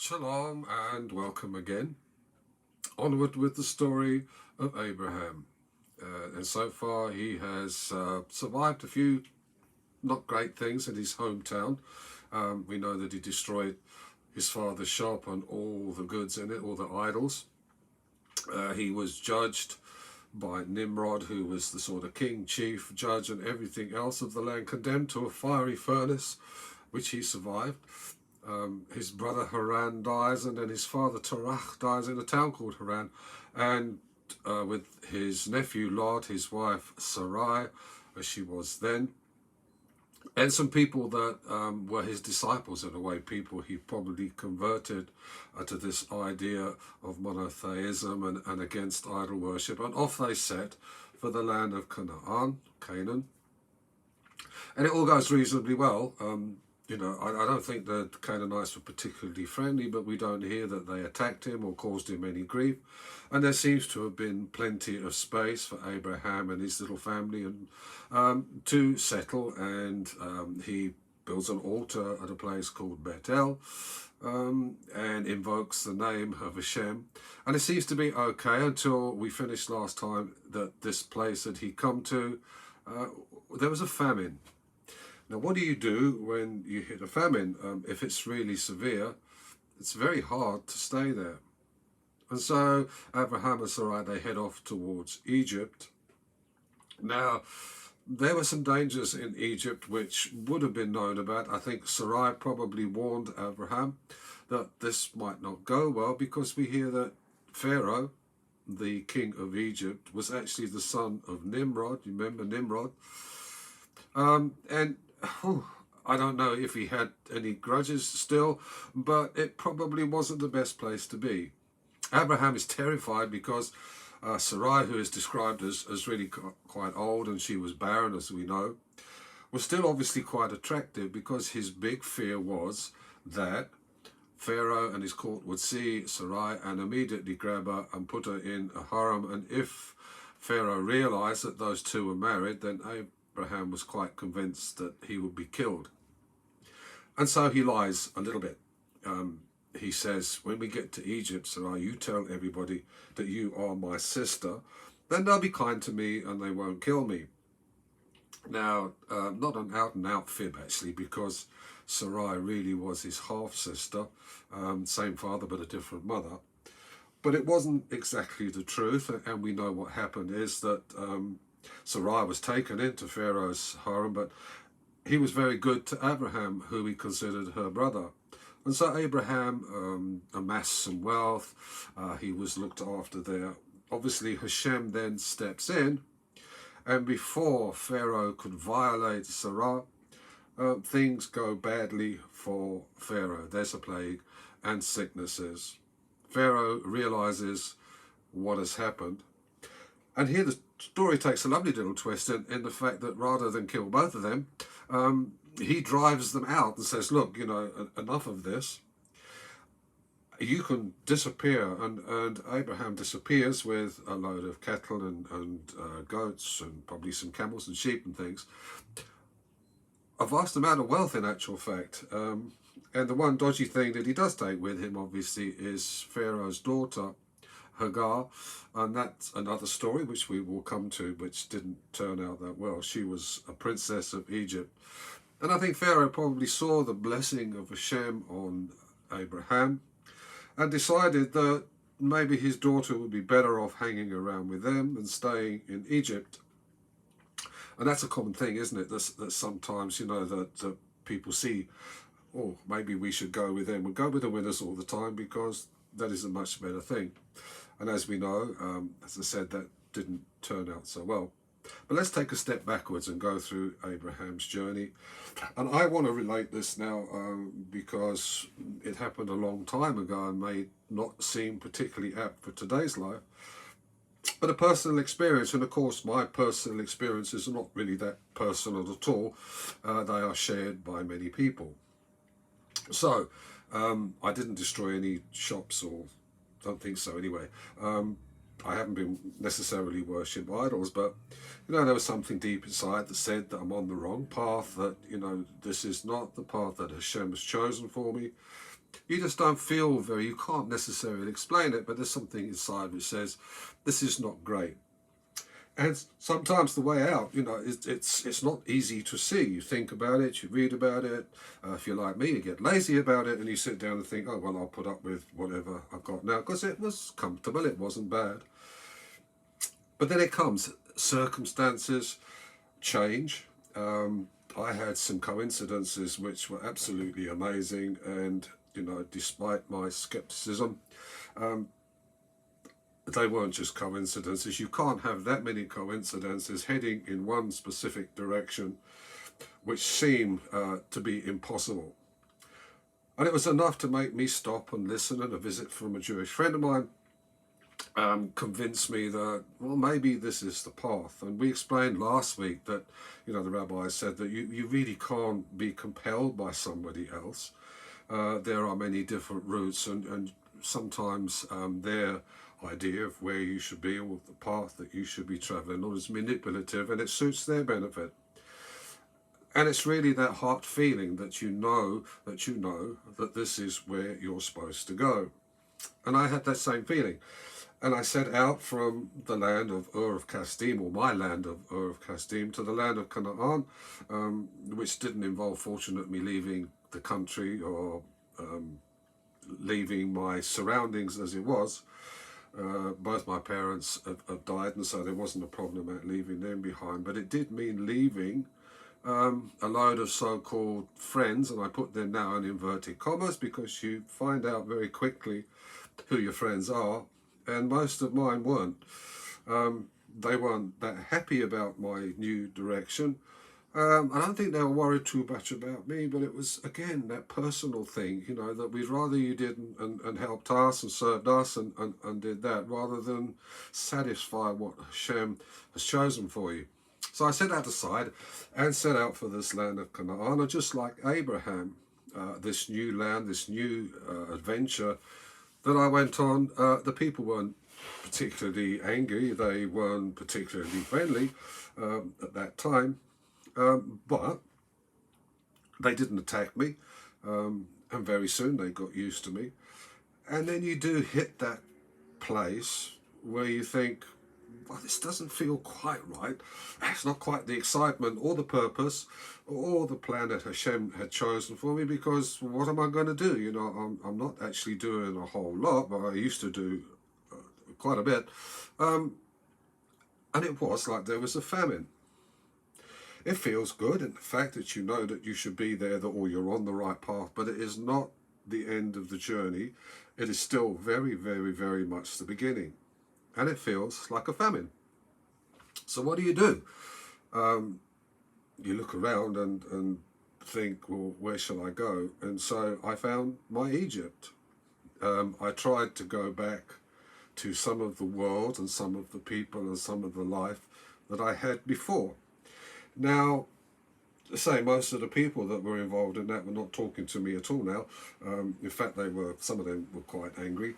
Shalom and welcome again. Onward with the story of Abraham. And so far he has survived a few not great things in his hometown. We know that he destroyed his father's shop and all the goods in it, all the idols. He was judged by Nimrod, who was the sort of king, chief, judge and everything else of the land, condemned to a fiery furnace, which he survived. His brother Haran dies, and then his father Torah dies in a town called Haran, and with his nephew Lot, his wife Sarai, as she was then, and some people that were his disciples in a way, people he probably converted to this idea of monotheism and against idol worship, and off they set for the land of Canaan, and it all goes reasonably well. I don't think the Canaanites were particularly friendly, but we don't hear that they attacked him or caused him any grief. And there seems to have been plenty of space for Abraham and his little family to settle. And he builds an altar at a place called Bethel and invokes the name of Hashem. And it seems to be okay until we finished last time that this place that he come to, there was a famine. Now, what do you do when you hit a famine? If it's really severe, it's very hard to stay there. And so Abraham and Sarai, they head off towards Egypt. Now, there were some dangers in Egypt which would have been known about. I think Sarai probably warned Abraham that this might not go well, because we hear that Pharaoh, the king of Egypt, was actually the son of Nimrod. You remember Nimrod? I don't know if he had any grudges still, but it probably wasn't the best place to be. Abraham is terrified because Sarai, who is described as really quite old, and she was barren, as we know, was still obviously quite attractive, because his big fear was that Pharaoh and his court would see Sarai and immediately grab her and put her in a harem. And if Pharaoh realized that those two were married, then Abraham was quite convinced that he would be killed. And so he lies a little bit. He says, when we get to Egypt, Sarai, you tell everybody that you are my sister, then they'll be kind to me and they won't kill me. Now, not an out-and-out fib, actually, because Sarai really was his half-sister, same father but a different mother. But it wasn't exactly the truth, and we know what happened is that Sarai was taken into Pharaoh's harem, but he was very good to Abraham, who he considered her brother. And so Abraham amassed some wealth. He was looked after there. Obviously, Hashem then steps in, and before Pharaoh could violate Sarai, things go badly for Pharaoh. There's a plague and sicknesses. Pharaoh realizes what has happened. And here the story takes a lovely little twist in the fact that rather than kill both of them, he drives them out and says, look, enough of this. You can disappear. And Abraham disappears with a load of cattle and goats and probably some camels and sheep and things. A vast amount of wealth, in actual fact. And the one dodgy thing that he does take with him, obviously, is Pharaoh's daughter, Hagar, and that's another story which we will come to, which didn't turn out that well. She was a princess of Egypt. And I think Pharaoh probably saw the blessing of Hashem on Abraham and decided that maybe his daughter would be better off hanging around with them than staying in Egypt. And that's a common thing, isn't it? That sometimes, that people see, oh, maybe we should go with them. We'll go with the winners all the time, because that is a much better thing. And as we know, as I said, that didn't turn out so well. But let's take a step backwards and go through Abraham's journey. And I want to relate this now because it happened a long time ago and may not seem particularly apt for today's life. But a personal experience, and of course my personal experiences are not really that personal at all. They are shared by many people. So I didn't destroy any shops, or don't think so anyway. I haven't been necessarily worshipped idols, but there was something deep inside that said that I'm on the wrong path, that this is not the path that Hashem has chosen for me. you just don't feel very, you can't necessarily explain it, but there's something inside which says, this is not great. And sometimes the way out, it's not easy to see. You think about it, you read about it. If you're like me, you get lazy about it and you sit down and think, oh, well, I'll put up with whatever I've got now because it was comfortable, it wasn't bad. But then it comes, circumstances change. I had some coincidences which were absolutely amazing, and despite my skepticism, they weren't just coincidences. You can't have that many coincidences heading in one specific direction which seem to be impossible. And it was enough to make me stop and listen, and a visit from a Jewish friend of mine convinced me that, well, maybe this is the path. And we explained last week that, the rabbi said that you really can't be compelled by somebody else. There are many different routes, and sometimes their idea of where you should be or the path that you should be traveling on is manipulative, and it suits their benefit. And it's really that heart feeling that you know that this is where you're supposed to go. And I had that same feeling. And I set out from the land of Ur of Kasdim, or my land of Ur of Kasdim, to the land of Canaan, which didn't involve, fortunately, me leaving the country or leaving my surroundings as it was. Both my parents have died, and so there wasn't a problem about leaving them behind. But it did mean leaving a load of so-called friends, and I put them now in inverted commas because you find out very quickly who your friends are. And most of mine weren't. They weren't that happy about my new direction. I don't think they were worried too much about me, but it was, again, that personal thing, that we'd rather you did and helped us and served us and did that, rather than satisfy what Hashem has chosen for you. So I set that aside and set out for this land of Canaan. And just like Abraham, this new land, this new adventure that I went on, the people weren't particularly angry, they weren't particularly friendly at that time, but they didn't attack me, and very soon they got used to me. And then you do hit that place where you think, well, this doesn't feel quite right. It's not quite the excitement or the purpose or the plan that Hashem had chosen for me, because what am I going to do? I'm not actually doing a whole lot, but I used to do quite a bit. And it was like there was a famine. It feels good in the fact that you know that you should be there, or you're on the right path, but it is not the end of the journey. It is still very, very, very much the beginning. And it feels like a famine. So what do? You look around and think, well, where shall I go? And so I found my Egypt. I tried to go back to some of the world and some of the people and some of the life that I had before. Now, to say most of the people that were involved in that were not talking to me at all now. In fact, some of them were quite angry.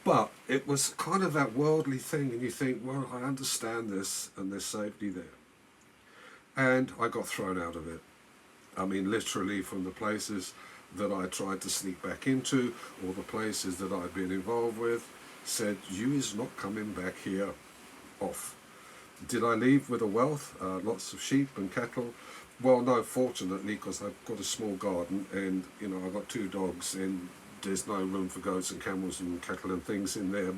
But it was kind of that worldly thing, and you think, well, I understand this, and there's safety there. And I got thrown out of it. I mean, literally, from the places that I tried to sneak back into, or the places that I'd been involved with, said, you is not coming back here, off. Did I leave with a wealth, lots of sheep and cattle? Well, no, fortunately, because I've got a small garden, and, I've got 2 dogs, and there's no room for goats and camels and cattle and things in there.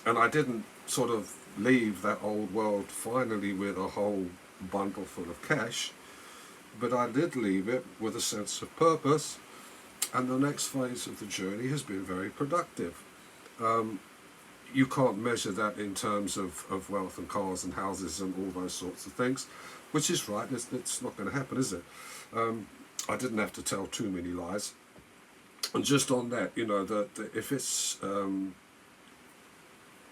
And I didn't sort of leave that old world finally with a whole bundle full of cash, but I did leave it with a sense of purpose, and the next phase of the journey has been very productive. You can't measure that in terms of wealth and cars and houses and all those sorts of things, which is right. It's not going to happen, is it? I didn't have to tell too many lies. And just on that, that if it's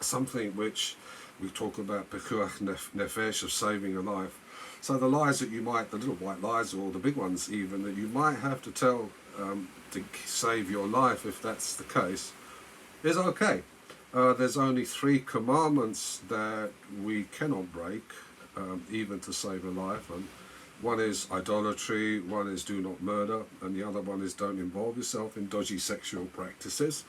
something which we talk about, pekuach nefesh, of saving a life. So the lies that the little white lies, or the big ones even, that you might have to tell to save your life, if that's the case, is okay. There's only 3 commandments that we cannot break, even to save a life, and One is idolatry, one is do not murder, and the other one is don't involve yourself in dodgy sexual practices.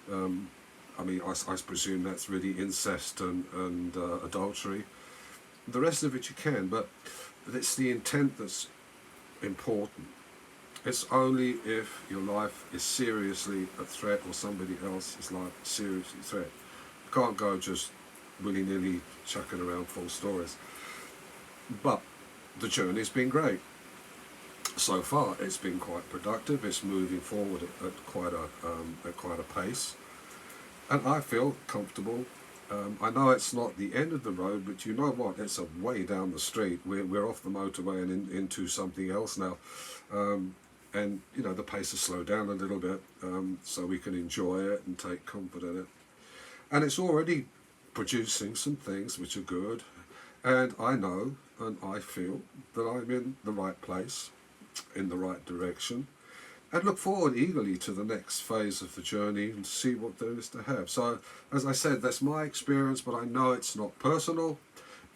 I mean, I presume that's really incest and adultery. The rest of it you can, but it's the intent that's important. It's only if your life is seriously a threat or somebody else's life is seriously a threat. You can't go just willy-nilly chucking around false stories. But the journey's been great. So far, it's been quite productive. It's moving forward at quite a pace, and I feel comfortable. I know it's not the end of the road, but you know what? It's a way down the street. We're off the motorway and into something else now, and you know the pace has slowed down a little bit, so we can enjoy it and take comfort in it. And it's already producing some things which are good, and I know and I feel that I'm in the right place, in the right direction, and look forward eagerly to the next phase of the journey and see what there is to have. So, as I said, that's my experience, but I know it's not personal.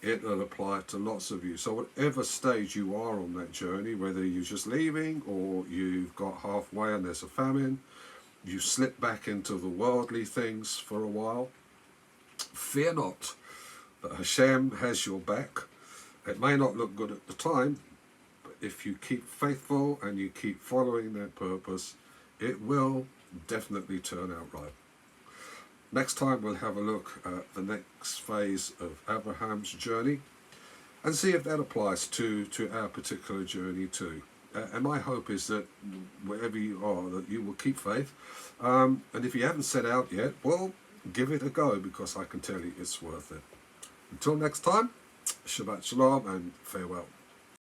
It will apply to lots of you. So whatever stage you are on that journey, whether you're just leaving or you've got halfway and there's a famine, you slip back into the worldly things for a while, fear not, that Hashem has your back. It may not look good at the time, but if you keep faithful and you keep following that purpose, it will definitely turn out right. Next time we'll have a look at the next phase of Abraham's journey and see if that applies to our particular journey too. And my hope is that wherever you are, that you will keep faith. And if you haven't set out yet, well, give it a go, because I can tell you it's worth it. Until next time, Shabbat Shalom and farewell.